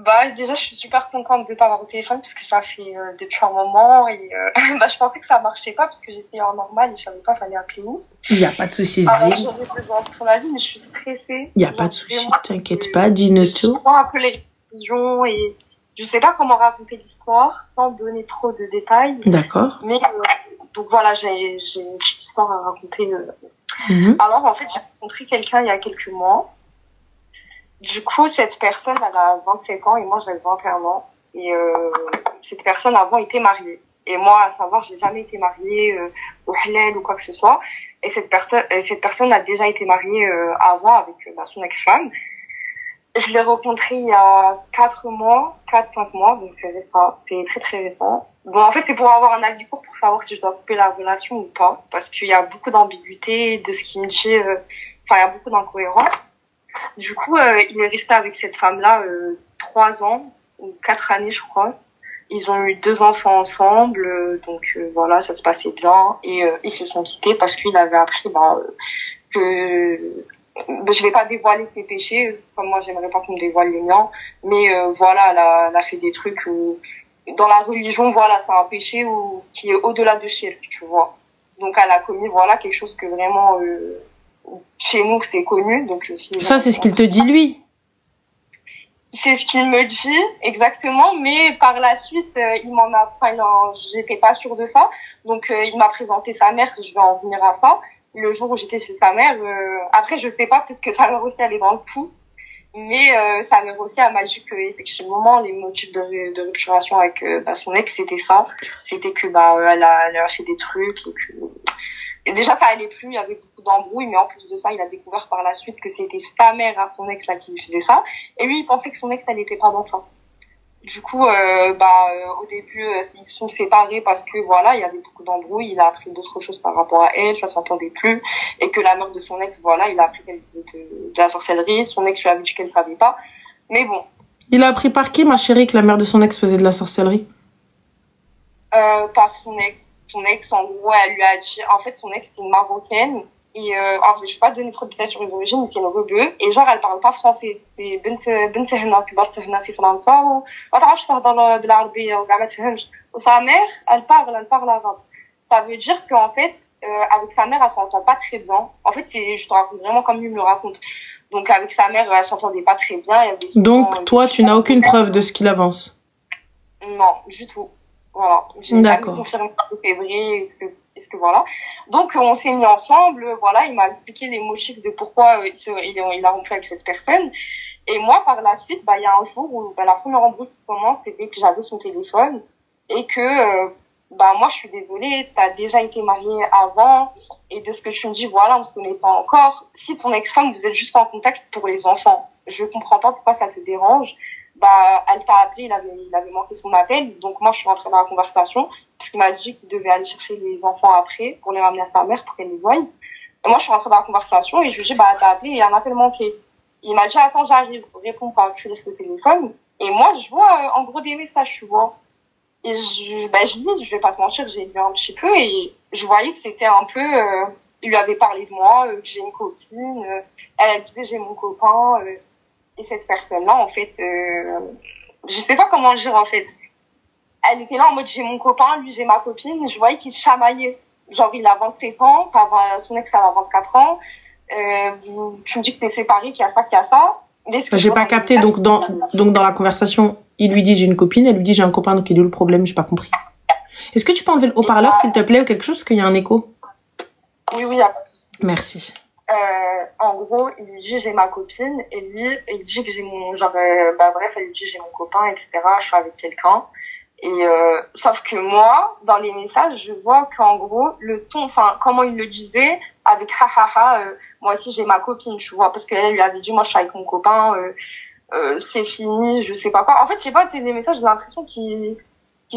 Bah, déjà, je suis super contente de t'avoir au téléphone parce que ça fait depuis un moment et bah, je pensais que ça marchait pas parce que j'étais en normal et je savais pas fallait appeler où. Il n'y a pas de souci, Alors, Zine. j'aurais besoin de ton avis, mais je suis stressée. Il n'y a pas de Genre, souci, vraiment, t'inquiète pas, dis-nous je tout. vois un peu les révisions et je sais pas comment raconter l'histoire sans donner trop de détails. D'accord. Mais donc voilà, j'ai une petite histoire à raconter. Alors, en fait, j'ai rencontré quelqu'un il y a quelques mois. Du coup, cette personne, elle a 27 ans et moi, j'avais 21 ans. Et cette personne, avant, était mariée. Et moi, à savoir, j'ai jamais été mariée au halal ou quoi que ce soit. Et cette personne a déjà été mariée avant avec son ex-femme. Je l'ai rencontrée il y a 4 mois, 4-5 mois, donc c'est récent. C'est très, très récent. Bon, en fait, c'est pour avoir un avis court pour savoir si je dois couper la relation ou pas. Parce qu'il y a beaucoup d'ambiguïté de ce qu'il me dit. Enfin, il y a beaucoup d'incohérences. Du coup, il est resté avec cette femme-là 3 ans ou 4 années, je crois. Ils ont eu 2 enfants ensemble, donc voilà, ça se passait bien. Et ils se sont quittés parce qu'il avait appris que je vais pas dévoiler ses péchés, comme moi j'aimerais pas qu'on me dévoile les miens. Mais voilà, elle a fait des trucs où, dans la religion, voilà, c'est un péché qui est au-delà de shirk, tu vois. Donc elle a commis voilà quelque chose que vraiment chez nous c'est connu. Donc ça c'est ce qu'il te dit lui. C'est ce qu'il me dit exactement, mais par la suite j'étais pas sûre de ça. Donc il m'a présenté sa mère, je vais en venir à ça. Le jour où j'étais chez sa mère, après je sais pas, peut-être que sa mère aussi elle est dans le coup, mais sa mère aussi elle m'a dit que effectivement les motifs de rupturation avec son ex c'était ça, c'était que elle a fait des trucs et que et déjà ça allait plus, il y avait beaucoup d'embrouilles, mais en plus de ça il a découvert par la suite que c'était sa mère à son ex là qui lui faisait ça, et lui il pensait que son ex elle était pas d'enfant. Du coup, au début, ils se sont séparés parce que voilà, il y avait beaucoup d'embrouilles. Il a appris d'autres choses par rapport à elle, ça s'entendait plus, et que la mère de son ex, voilà, il a appris qu'elle faisait de la sorcellerie. Son ex lui avait dit qu'elle savait pas, mais bon. Il a appris par qui, ma chérie, que la mère de son ex faisait de la sorcellerie? Par son ex. Son ex, en gros, elle lui a dit, en fait, son ex c'est une Marocaine. Et alors, je vais pas donner trop de détails sur les origines, mais c'est une rebeu. Et genre, elle parle pas français. C'est بنت هنا كبرت هنا في فرنسا وما تعرفش تهضر بالعربية وكاع ما تفهمش. Sa mère, elle parle arabe. Ça veut dire qu'en fait, avec sa mère, elle s'entend pas très bien. En fait, je te raconte vraiment comme lui me le raconte. Donc, avec sa mère, elle s'entendait pas très bien. Il y avait donc, toi, tu n'as aucune preuve de ce qu'il avance? Non, du tout. Voilà. J'ai jamais confirmé que c'est vrai, est-ce que voilà. Donc, on s'est mis ensemble, voilà, il m'a expliqué les motifs de pourquoi il a rompu avec cette personne. Et moi, par la suite, il y a un jour où, la première embrouille qui commence, c'était que j'avais son téléphone et que, moi, je suis désolée, t'as déjà été mariée avant et de ce que tu me dis, voilà, on se connaît pas encore. Si ton ex-femme, vous êtes juste en contact pour les enfants, je comprends pas pourquoi ça te dérange. Elle t'a appelé, il avait manqué son appel, donc moi je suis rentrée dans la conversation, parce qu'il m'a dit qu'il devait aller chercher les enfants après, pour les ramener à sa mère, pour qu'elle les voie. Et moi je suis rentrée dans la conversation, et je lui ai dit, t'as appelé, il y a un appel manqué. Il m'a dit, attends, j'arrive, réponds pas, tu laisses le téléphone. Et moi, je vois, en gros, des messages, tu vois. Et je dis, je vais pas te mentir, j'ai lu un petit peu, et je voyais que c'était un peu, il lui avait parlé de moi, que j'ai une copine, elle disait, j'ai mon copain, et cette personne-là, en fait, je sais pas comment le dire, en fait. Elle était là en mode, j'ai mon copain, lui, j'ai ma copine. Je voyais qu'ils se chamaillaient. Genre, il a 27 ans, son ex, elle a 24 ans. Tu me dis que t'es séparée, qu'il y a ça, qu'il y a ça. J'ai pas capté. Donc, dans la conversation, il lui dit, j'ai une copine. Elle lui dit, j'ai un copain. Donc, il est où le problème? J'ai pas compris. Est-ce que tu peux enlever le haut-parleur, s'il te plaît, ou quelque chose? Parce qu'il y a un écho. Oui, y a pas de souci. Merci. En gros, il lui dit j'ai ma copine et lui, il dit que j'ai mon bref, elle lui dit j'ai mon copain, etc. Je suis avec quelqu'un. Et sauf que moi, dans les messages, je vois qu'en gros, le ton, enfin, comment il le disait, avec moi aussi j'ai ma copine, tu vois, parce qu'elle lui avait dit moi je suis avec mon copain, c'est fini, je sais pas quoi. En fait, je sais pas, c'est des messages, j'ai l'impression qu'ils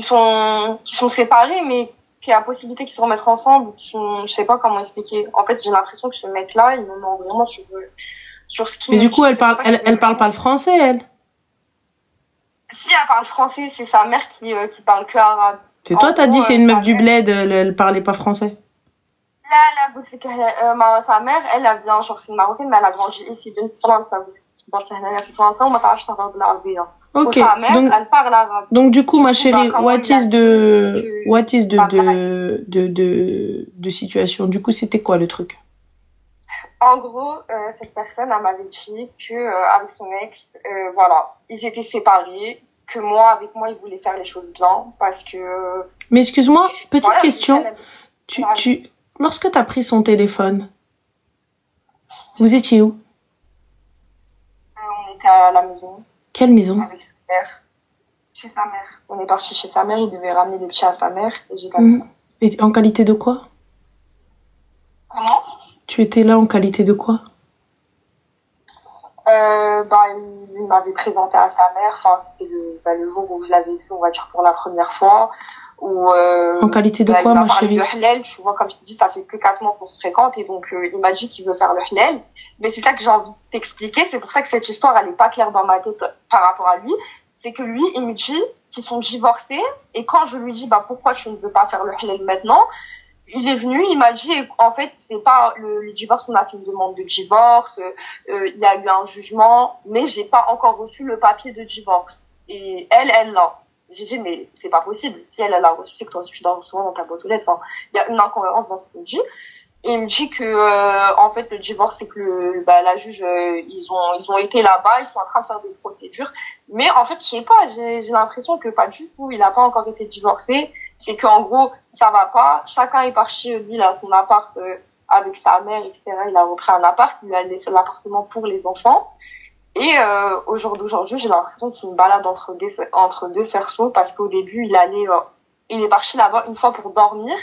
sont séparés, mais qu'il y a la possibilité qu'ils se remettent ensemble, je sais pas comment expliquer. En fait, j'ai l'impression que ce mec-là, il me ment vraiment sur ce qu'il. Mais du coup, elle parle pas le français, elle? Si, elle parle français, c'est sa mère qui parle que arabe. C'est toi, t'as dit c'est une meuf du bled, elle parlait pas français. Là, c'est que sa mère, elle vient, genre, c'est une Marocaine, mais elle a grandi ici, d'une France, ça vous. Bon, c'est une France, on m'a pas acheté un peu de l'arabie. Ok. Sa mère, Donc, elle parle arabe. donc du coup, ma chérie, Bah, what is bah, de situation? Du coup, c'était quoi le truc? en gros, cette personne, elle m'avait dit que avec son ex, voilà, ils étaient séparés, que moi, avec moi, il voulait faire les choses bien, parce que Mais excuse-moi, petite voilà, question. Lorsque tu as pris son téléphone, vous étiez où? On était à la maison. Quelle maison? Avec sa mère. Chez sa mère. On est parti chez sa mère, il devait ramener les petits à sa mère, et j'ai pas fait ça. Et en qualité de quoi? Comment? Tu étais là en qualité de quoi? Bah, il m'avait présenté à sa mère, enfin, c'était le jour où je l'avais vu, on va dire, pour la première fois. Où, en qualité de bah, quoi, ma chérie? Il m'a parlé de halal, tu vois, comme je te dis, ça fait que 4 mois qu'on se fréquente, et donc, il m'a dit qu'il veut faire le halal. Mais c'est ça que j'ai envie de t'expliquer, c'est pour ça que cette histoire, elle est pas claire dans ma tête par rapport à lui. C'est que lui, il me dit qu'ils sont divorcés, et quand je lui dis, bah, pourquoi tu ne veux pas faire le halal maintenant? Il est venu, il m'a dit, en fait, c'est pas le divorce, on a fait une demande de divorce, il y a eu un jugement, mais j'ai pas encore reçu le papier de divorce. Et elle l'a. J'ai dit, mais c'est pas possible. Si elle l'a reçu, c'est que toi aussi tu dois recevoir dans ta boîte aux lettres. Enfin, il y a une incohérence dans ce qu'il me dit. Et il me dit que, en fait, le divorce, c'est que la juge, ils ont été là-bas, ils sont en train de faire des procédures. Mais en fait, je sais pas, j'ai l'impression que pas du tout, il a pas encore été divorcé. C'est qu'en gros, ça va pas. Chacun est parti, lui, là, son appart, avec sa mère, etc. Il a repris un appart, il lui a laissé l'appartement pour les enfants. Et au jour d'aujourd'hui, j'ai l'impression qu'il me balade entre deux cerceaux, parce qu'au début, il est parti là-bas une fois pour dormir,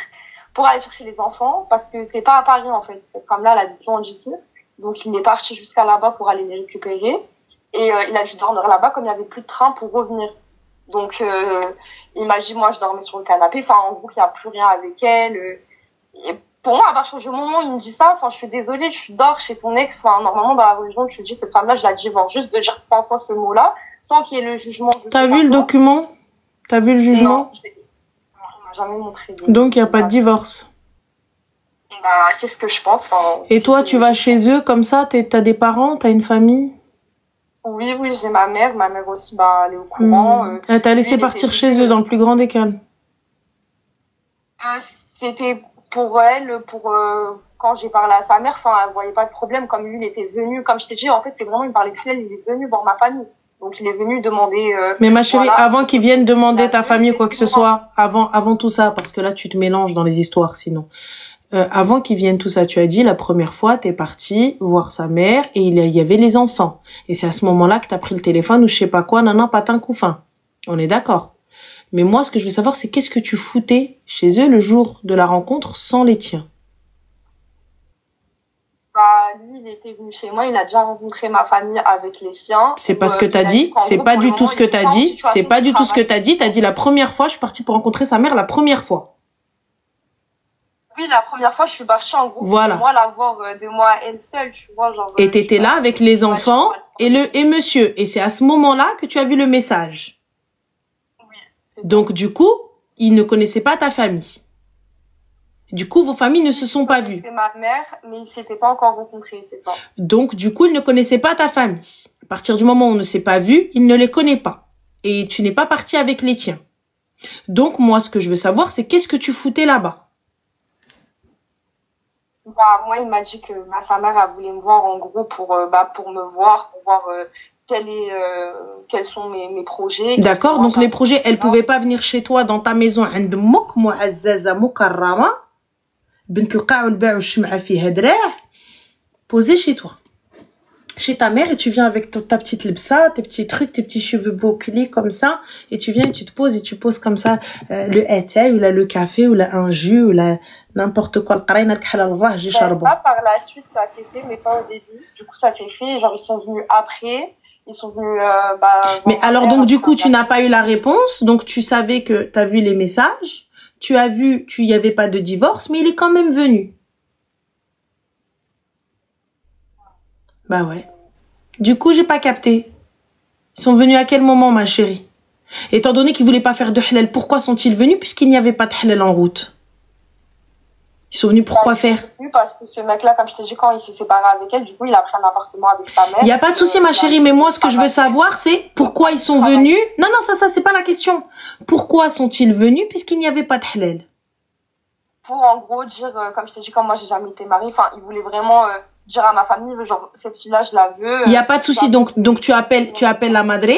pour aller chercher les enfants, parce que c'est pas à Paris, en fait. Comme là, elle habite loin d'ici. Donc, il est parti jusqu'à là-bas pour aller les récupérer. Et il a dû dormir là-bas comme il n'y avait plus de train pour revenir. Donc, il m'a dit, moi, je dormais sur le canapé. Enfin, en gros, il n'y a plus rien avec elle. Et pour moi, à partir du moment où il me dit ça, enfin, je suis désolée, tu dors chez ton ex. Enfin, normalement, dans la religion, tu dis, cette femme-là, je la divorce. Juste de dire 3 fois ce mot-là, sans qu'il y ait le jugement. T'as vu le document? T'as vu le jugement? Non, on m'a jamais montré. Donc, il n'y a pas de divorce. Bah, c'est ce que je pense. Enfin, et toi, tu vas chez eux comme ça? T'as des parents? T'as une famille? Oui, j'ai ma mère. Ma mère aussi, bah, elle est au courant. Elle t'a laissé partir chez eux dans le plus grand des calmes? C'était pour elle, quand j'ai parlé à sa mère, enfin, elle voyait pas de problème. Comme lui, il était venu, comme je t'ai dit, en fait, c'est vraiment, il parlait de elle, il est venu voir ma famille. Donc, il est venu demander... mais ma chérie, voilà, avant qu'il vienne demander ta famille quoi que ce soit, avant tout ça, parce que là, tu te mélanges dans les histoires, sinon. Avant qu'il vienne tout ça, tu as dit, la première fois, t'es partie voir sa mère et il y avait les enfants. Et c'est à ce moment-là que t'as pris le téléphone ou je sais pas quoi, nanan, patin, couffin. On est d'accord. Mais moi, ce que je veux savoir, c'est qu'est-ce que tu foutais chez eux le jour de la rencontre sans les tiens? Bah, lui, il était venu chez moi, il a déjà rencontré ma famille avec les siens. C'est pas ce que t'as dit, c'est pas du tout ce que t'as dit, c'est pas du tout ce que t'as dit. T'as dit la première fois, je suis partie pour rencontrer sa mère la première fois. Oui, la première fois, je suis partie en groupe. Voilà. Moi, la voir de moi, elle seule, tu vois, genre. Et t'étais là avec les enfants et monsieur. Et c'est à ce moment-là que tu as vu le message. Oui. Donc, du coup, il ne connaissait pas ta famille. Du coup, vos familles ne se sont pas vues. C'est ma mère, mais ils s'étaient pas encore rencontrés, c'est ça. Donc, du coup, il ne connaissait pas ta famille. À partir du moment où on ne s'est pas vu, il ne les connaît pas. Et tu n'es pas partie avec les tiens. Donc, moi, ce que je veux savoir, c'est qu'est-ce que tu foutais là-bas? Bah, moi, il m'a dit que sa mère, elle voulait me voir en gros pour me voir, pour voir quels sont mes projets. D'accord, donc les projets, elle pouvait pas venir chez toi dans ta maison, عند أمك معززة مكرمة بنت القاع والباع والشمعة فيها دراع, posé chez toi, chez ta mère, et tu viens avec ta petite libsa, tes petits trucs, tes petits cheveux bouclés comme ça, et tu viens et tu te poses et tu poses comme ça le atay ou là le café ou là un jus ou là n'importe quoi. Pas par la suite, ça s'est fait, mais pas au début. Du coup, ça s'est fait. Genre, ils sont venus après. Ils sont venus. Mais alors, donc, du coup, tu n'as pas eu la réponse. Donc, tu savais que tu as vu les messages. Tu as vu qu'il n'y avait pas de divorce, mais il est quand même venu. Bah ouais. Du coup, j'ai pas capté. Ils sont venus à quel moment, ma chérie? Étant donné qu'ils voulaient pas faire de halal, pourquoi sont-ils venus puisqu'il n'y avait pas de halal en route? Ils sont venus pour quoi faire? Parce que ce mec-là, comme je t'ai dit, quand il s'est séparé avec elle, du coup, il a pris un appartement avec sa mère. Il n'y a pas de souci, ma chérie, mais moi, ce que je veux savoir, c'est pourquoi ils sont venus. Non, ça, c'est pas la question. Pourquoi sont-ils venus puisqu'il n'y avait pas de halal? Pour, en gros, dire, comme je t'ai dit, comme moi, j'ai jamais été mariée, enfin, il voulait vraiment dire à ma famille, genre, cette fille-là, je la veux. Il n'y a pas de souci, donc tu appelles la madre,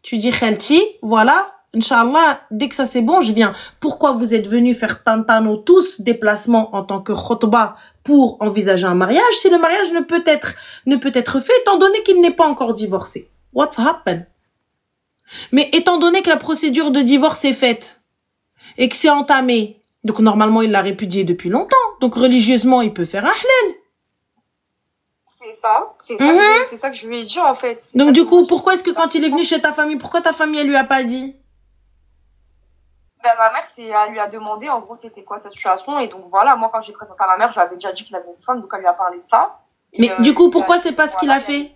tu dis, Khelti, voilà. Inch'Allah, dès que ça c'est bon, je viens. Pourquoi vous êtes venus faire tantano tous déplacement en tant que khotba pour envisager un mariage si le mariage ne peut être fait étant donné qu'il n'est pas encore divorcé? What's happened? Mais étant donné que la procédure de divorce est faite et que c'est entamé, donc normalement il l'a répudié depuis longtemps, donc religieusement il peut faire un halal. C'est ça que je lui ai dit en fait. Donc du coup, pourquoi est-ce que quand il est venu chez ta famille, pourquoi ta famille elle lui a pas dit? Ben, ma mère, elle lui a demandé, en gros, c'était quoi sa situation. Et donc, voilà, moi, quand j'ai présenté à ma mère, j'avais déjà dit qu'il avait une femme, donc elle lui a parlé de ça. Mais du coup, pourquoi c'est pas ce qu'il a fait?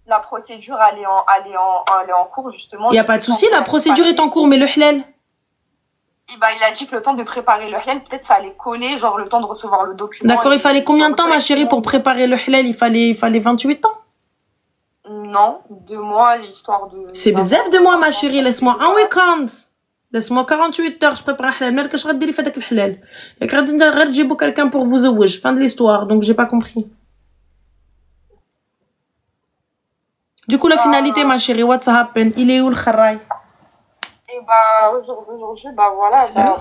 La procédure, elle est en cours, justement. Il n'y a pas de souci, la procédure est en cours, mais le halal? Et ben, il a dit que le temps de préparer le halal, peut-être ça allait coller, genre le temps de recevoir le document. D'accord, il fallait combien de temps, ma chérie, pour préparer le halal? Il fallait 28 ans? Non, 2 mois, l'histoire de... C'est bzaf de mois, ma chérie, laisse-moi un week-end. Laisse-moi 48 heures, je prépare un halal. Mais qu'est-ce que tu vas faire avec le halal? Il y a quelqu'un pour vous zououj. Fin de l'histoire, donc j'ai pas compris. Du coup, la finalité, ma chérie, what's happened? Il est où le kharraï? Et bah, aujourd'hui, bah voilà, bah,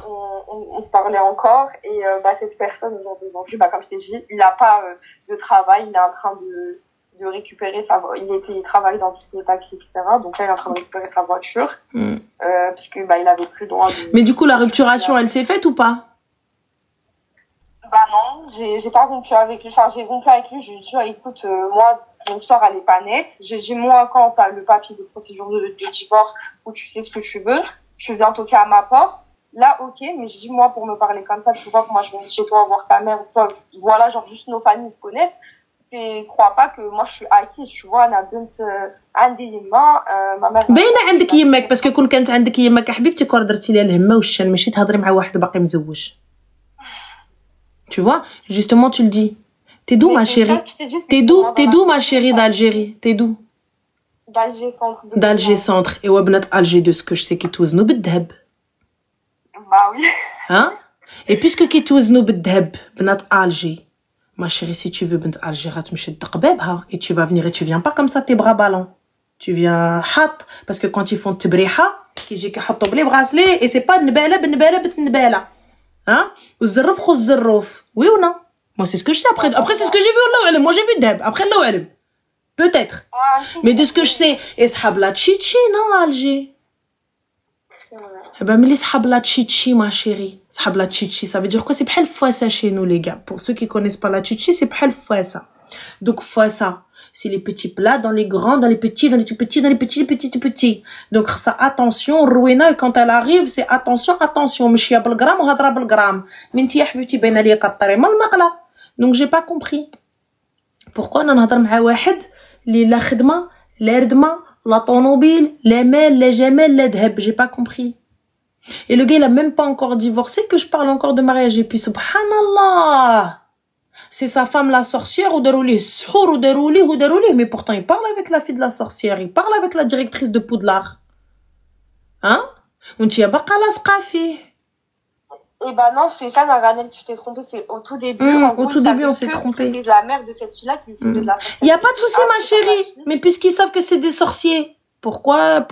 on se parlait encore. Et bah, cette personne, aujourd'hui, bah, comme je t'ai dit, il n'a pas de travail, il est en train de récupérer il travaille dans tout ce qui est taxi, etc. Donc là, il est en train de récupérer sa voiture, puisque, bah, il avait plus droit de... Mais du coup, la rupturation, elle s'est faite ou pas? Bah non, j'ai pas rompu avec lui. Enfin, j'ai rompu avec lui, je lui ai dit, écoute, moi, ton histoire, elle est pas nette. J'ai dit, moi, quand t'as le papier de procédure de divorce, où tu sais ce que tu veux, tu viens toquer à ma porte. Là, ok, mais je dis, moi, pour me parler comme ça, tu vois que moi, je viens chez toi voir ta mère, toi, voilà, genre, juste nos familles se connaissent. Crois pas que moi je suis acquise, tu vois. انا بنت عندي يما ما مير باينه عندك يماك باسكو كون كانت عندك يماك حبيبتي كون درتي ليها الهمه والشان ماشي تهضري مع واحد باقي مزوج. Tu vois, justement tu le dis. T'es d'où ma chérie? T'es d'où ma chérie d'Algérie? T'es d'où? d'Alger centre. d'Alger centre. Et وبنات Alger de ce que je sais كيتوزنوا بالذهب. Bah oui. Hein? Et puisque كيتوزنوا بالذهب بنات Alger. Ma chérie, si tu veux, bint Algérie, et tu vas venir et tu viens pas comme ça, tes bras ballants. Tu viens hat, parce que quand ils font tibriha, qui j'ai qu'à les bracelets, et c'est pas nbala, nbala. Hein? Ou oui ou non? Moi, c'est ce que je sais. Après c'est ce que j'ai vu, moi j'ai vu Deb. Après, peut-être. Mais de ce que je sais, et la chichi, non, Alger? Eh ben, mais les sabla chichi, ma chérie. Sabla chichi, ça veut dire quoi? C'est bhal fouassa chez nous, les gars. Pour ceux qui connaissent pas la chichi, c'est bhal fouassa. Donc, fouassa, c'est les petits plats dans les grands, dans les petits, dans les tout petits, dans les petits, tout petits. Donc, ça, attention, Rouena, quand elle arrive, c'est attention. Mchia بالgram ou hadra بالgram. Minti yahbiti ben ali qattari mal maqla. Donc, j'ai pas compris. Pourquoi on en hadra m'a wahed, li la khidma, l'erdma, la tonobile, les mails, les gemelles, les dheb. J'ai pas compris. Et le gars, il a même pas encore divorcé que je parle encore de mariage. Et puis, subhanallah, c'est sa femme la sorcière ou déroulé, ou déroulé. Mais pourtant, il parle avec la fille de la sorcière. Il parle avec la directrice de Poudlard. Hein? On t'y a pas qu'à la scafi. Eh ben non, c'est ça, Naranel, tu t'es trompé, c'est au tout début. Au tout début, on s'est trompé. C'était de la mère de cette fille-là qui faisait de la sorcière. Il y a pas de souci, ma chérie. Mais puisqu'ils savent que c'est des sorciers. Pourquoi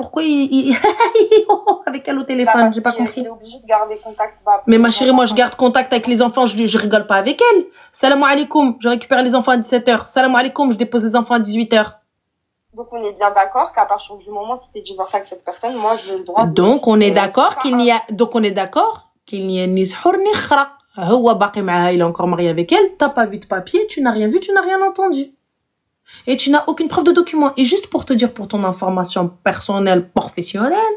avec elle au téléphone, j'ai pas compris. Il est obligé de garder contact. Mais ma chérie, moi je garde contact avec les enfants, je rigole pas avec elle. Salam alaikum, je récupère les enfants à 17h. Salam alaikum, je dépose les enfants à 18h. Donc on est bien d'accord qu'à partir du moment où tu t'es divorcé avec cette personne, moi j'ai le droit de... Donc on est d'accord qu'il n'y a ni shour ni khra. Il est encore marié avec elle, t'as pas vu de papier, tu n'as rien vu, tu n'as rien entendu. Et tu n'as aucune preuve de document. Et juste pour te dire, pour ton information personnelle, professionnelle,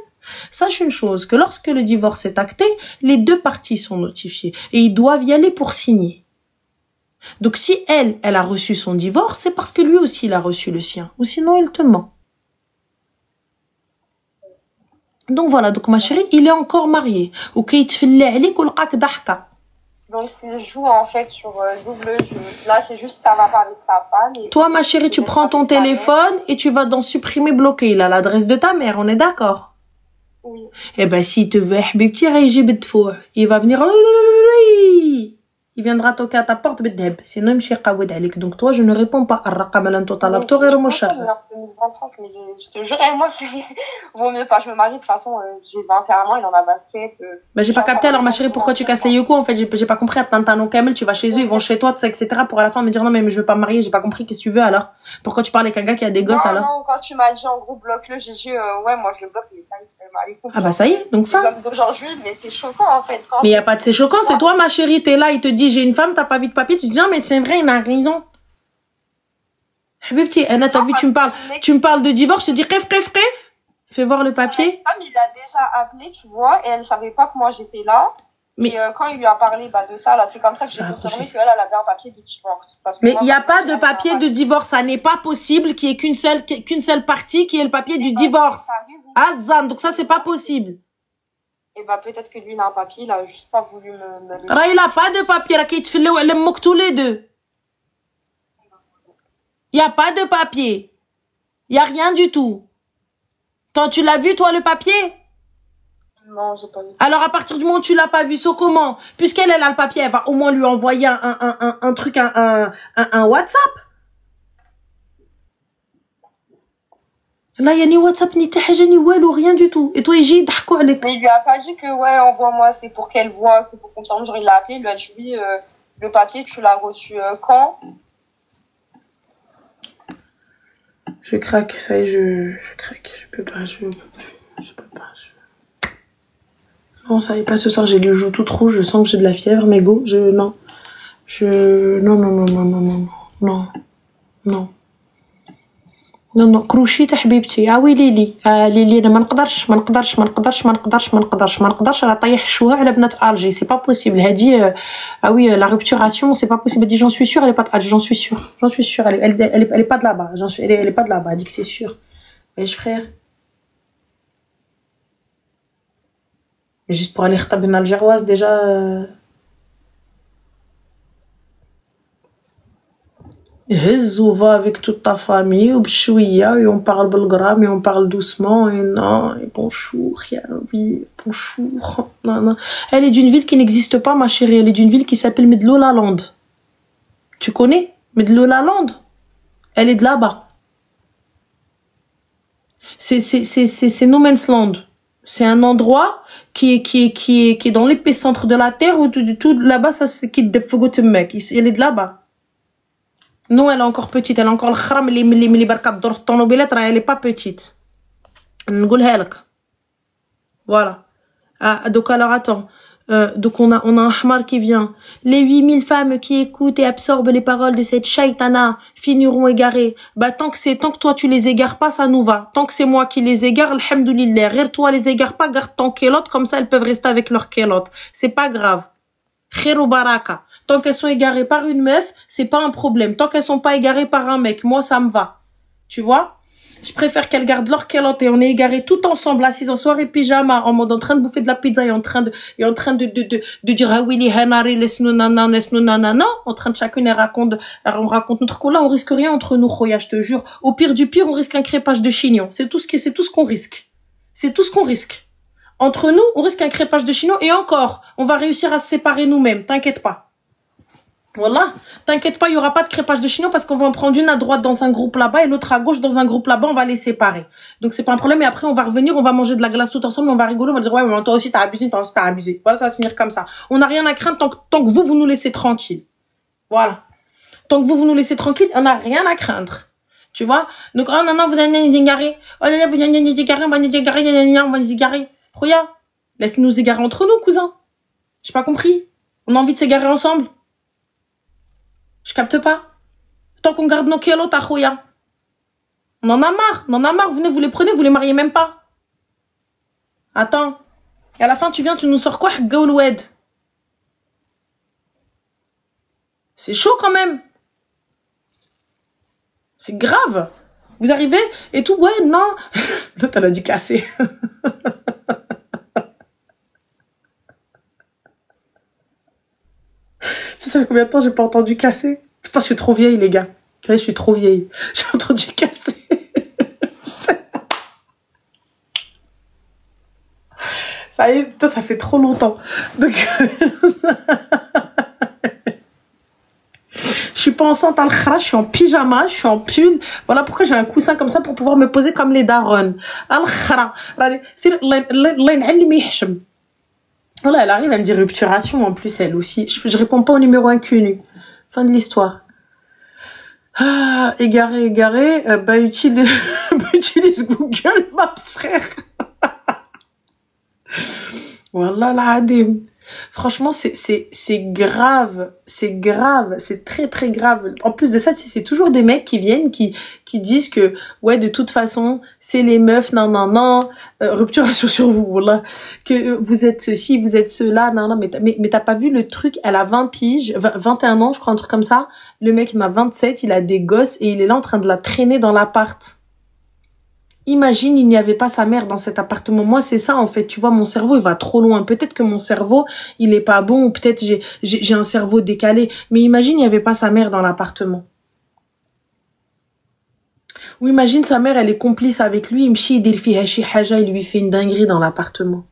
sache une chose, que lorsque le divorce est acté, les deux parties sont notifiées. Et ils doivent y aller pour signer. Donc si elle a reçu son divorce, c'est parce que lui aussi il a reçu le sien. Ou sinon il te ment. Donc voilà, donc ma chérie, il est encore marié. Donc Donc, tu joues en fait sur double jeu. Là, c'est juste ça va pas avec ta femme. Et toi, ma chérie, tu prends ton téléphone et tu vas dans supprimer, bloquer. Il a l'adresse de ta mère, on est d'accord? Oui. Eh ben, s'il te veut, habibti, il va venir, il viendra toquer à ta porte, sinon, il me donc toi, je ne réponds pas. Mais je te jure, moi, vaut mieux pas. Je me marie, de toute façon, j'ai 21 ans, il en a 27. Mais j'ai pas capté, alors ma chérie, pourquoi tu casses les yeux en fait, j'ai pas compris. Attends, Kamel, tu vas chez eux, ils vont chez toi, tout ça, etc. Pour à la fin me dire non, mais je veux pas me marier, j'ai pas compris, qu'est-ce que tu veux alors? Pourquoi tu parles avec un gars qui a des gosses alors? Non, quand tu m'as dit en gros bloque-le, j'ai dit ouais, moi je le bloque, mais ça y est, ah bah ça y est, donc fin. D'aujourd'hui, mais c'est choquant en fait. Mais y a pas de c'est choquant, c'est toi ma chérie, t'es là, il te dit j'ai une femme, t'as pas vu de papier, tu te dis non mais c'est vrai, il a raison. Habibti, Anna, t'as vu, tu me parles de divorce, je te dis rêve. Fais voir le papier. Ah, mais il a déjà appelé, tu vois, et elle savait pas que moi j'étais là. Mais et quand il lui a parlé de ça, là, c'est comme ça que j'ai confirmé qu'elle avait un papier de divorce. Parce que mais il n'y a pas de papier de divorce, ça n'est pas possible qu'il y ait qu'une seule partie qui ait le papier du divorce. Azan, donc ça c'est pas possible. Et bah peut-être que lui il a un papier, il a juste pas voulu me il a pas de papier, tous les deux. Il y a pas de papier. Il y a rien du tout. Toi, tu l'as vu toi le papier? Non, j'ai pas vu. Alors à partir du moment où tu l'as pas vu, c'est comment? Puisqu'elle a le papier, elle va au moins lui envoyer un truc, un WhatsApp. Là, il y a ni WhatsApp, ni Tahaja, ni Walou, rien du tout. Et toi, il dit, mais il lui a pas dit que, ouais, envoie-moi, c'est pour qu'elle voit, que pour confirmer. Genre, il l'a appelé, il lui a dit, oui, le papier, tu l'as reçu quand? Je craque, ça y est, je craque. Je peux pas. Non, ça y est pas ce soir, j'ai les joues toutes rouges, je sens que j'ai de la fièvre, mais go, non. Non, كروشيت حبيبتي oui ليلي ليلي انا ما نقدرش راه طيح الشوها على بنات الجي سي با بوسيبل هادي oui la rupturation c'est pas possible. Elle dit j'en suis sûre, elle est pas d'Alger, j'en suis sûre, elle est pas de là-bas, elle est pas de là-bas, elle dit que c'est sûr. wesh frère, juste pour aller خطب une algéroise déjà on va avec toute ta famille, et on parle bulgare, et on parle doucement, et non, et bonjour, oui, bonjour. Non. Elle est d'une ville qui n'existe pas, ma chérie, elle est d'une ville qui s'appelle Midloulaland. Tu connais Midloulaland? Elle est de là-bas. C'est No Man's Land. C'est un endroit qui est dans l'épicentre de la terre, où tout là-bas, ça se quitte de Fogotemek. Elle est de là-bas. Non, elle est encore petite, elle a encore le khram li barka dor في الطونوبيلات, elle est pas petite. نقولها لك. Voilà. Donc alors attends. Donc on a un hamar qui vient. Les 8000 femmes qui écoutent et absorbent les paroles de cette shaitana finiront égarées. Bah tant que toi tu les égares pas, ça nous va. Tant que c'est moi qui les égare, alhamdoulilah. Rire toi les égare pas, garde ton kélote, comme ça elles peuvent rester avec leur kélote. C'est pas grave. Khir ou baraka. Tant qu'elles sont égarées par une meuf, c'est pas un problème. Tant qu'elles sont pas égarées par un mec, moi ça me va. Tu vois? Je préfère qu'elles gardent leur calotte et on est égarés tout ensemble, assises en soirée pyjama, en mode en train de bouffer de la pizza et en train de dire ah oui les hanari laisse-nous nanana, en train de chacune on raconte notre coup là, on risque rien entre nous, khoya, je te jure. Au pire du pire, on risque un crépage de chignon. C'est tout ce qu'on risque. C'est tout ce qu'on risque. Entre nous, on risque un crépage de chignon et encore, on va réussir à se séparer nous-mêmes. T'inquiète pas. Voilà. T'inquiète pas, il y aura pas de crépage de chignon parce qu'on va en prendre une à droite dans un groupe là-bas et l'autre à gauche dans un groupe là-bas, on va les séparer. Donc c'est pas un problème et après on va revenir, on va manger de la glace tout ensemble, on va rigoler, on va dire ouais, mais toi aussi t'as abusé, toi aussi t'as abusé. Voilà, ça va se finir comme ça. On n'a rien à craindre tant que vous nous laissez tranquille. Voilà. Tant que vous nous laissez tranquille, on n'a rien à craindre. Tu vois? Donc oh non, vous allez nous égarer. Oh là là, vous allez nous égarer, on va nous égarer, on va nous égarer. Regarde, laisse-nous égarer entre nous, cousin. J'ai pas compris. On a envie de s'égarer ensemble. Je capte pas. Tant qu'on garde nos kilos, ta khoya. On en a marre, venez, vous les prenez, vous les mariez même pas. Attends. Et à la fin, tu viens, tu nous sors quoi, Gauloued? C'est chaud quand même. C'est grave. Vous arrivez et tout, ouais, non. L'autre, elle a dit casser. Ça fait combien de temps j'ai pas entendu casser? Putain, je suis trop vieille, les gars. Vous savez, je suis trop vieille. J'ai entendu casser. Ça y est, putain, ça fait trop longtemps. Donc, je suis pas enceinte al-khra, je suis en pyjama, je suis en pull. Voilà pourquoi j'ai un coussin comme ça pour pouvoir me poser comme les darons. Al-khra. Voilà, elle arrive, elle me dit rupturation en plus, elle aussi. Je réponds pas au numéro inconnu. Fin de l'histoire. Ah, égaré, bah utilise Google Maps, frère. Wallah l'adim. Franchement, c'est grave, c'est très très grave. En plus de ça, tu sais, c'est toujours des mecs qui viennent, qui disent que, ouais, de toute façon, c'est les meufs, non, rupturation sur vous, voilà, que vous êtes ceci, vous êtes cela, non, mais t'as pas vu le truc, elle a 20 piges, 21 ans, je crois, un truc comme ça, le mec, il en a 27, il a des gosses, et il est là en train de la traîner dans l'appart. Imagine, il n'y avait pas sa mère dans cet appartement. Moi, c'est ça, en fait. Tu vois, mon cerveau, il va trop loin. Peut-être que mon cerveau, il est pas bon, ou peut-être j'ai un cerveau décalé. Mais imagine, il n'y avait pas sa mère dans l'appartement. Ou imagine, sa mère, elle est complice avec lui. Il lui fait une dinguerie dans l'appartement.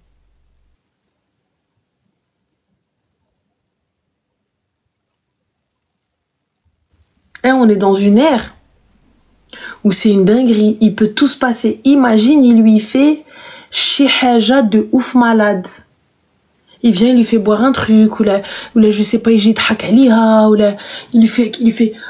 Et on est dans une ère où c'est une dinguerie, il peut tout se passer. Imagine, il lui fait chez Haja de ouf malade. Il vient, il lui fait boire un truc, ou là je sais pas, il dit ou là, il lui fait,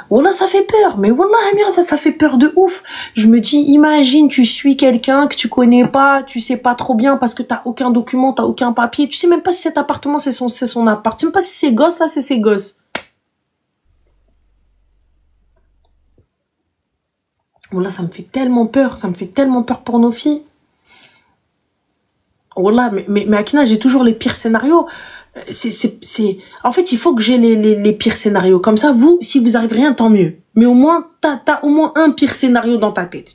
voilà, ça fait peur, mais voilà, Amir, ça fait peur de ouf. Je me dis, imagine, tu suis quelqu'un que tu connais pas, tu sais pas trop bien parce que t'as aucun document, t'as aucun papier, tu sais même pas si cet appartement c'est son appart, tu sais même pas si c'est gosses, là, c'est ses gosses. Wallah, ça me fait tellement peur pour nos filles. Wallah, mais Akina, j'ai toujours les pires scénarios. En fait, il faut que j'ai les pires scénarios. Comme ça, vous, si vous arrivez rien, tant mieux. Mais au moins, t'as au moins un pire scénario dans ta tête.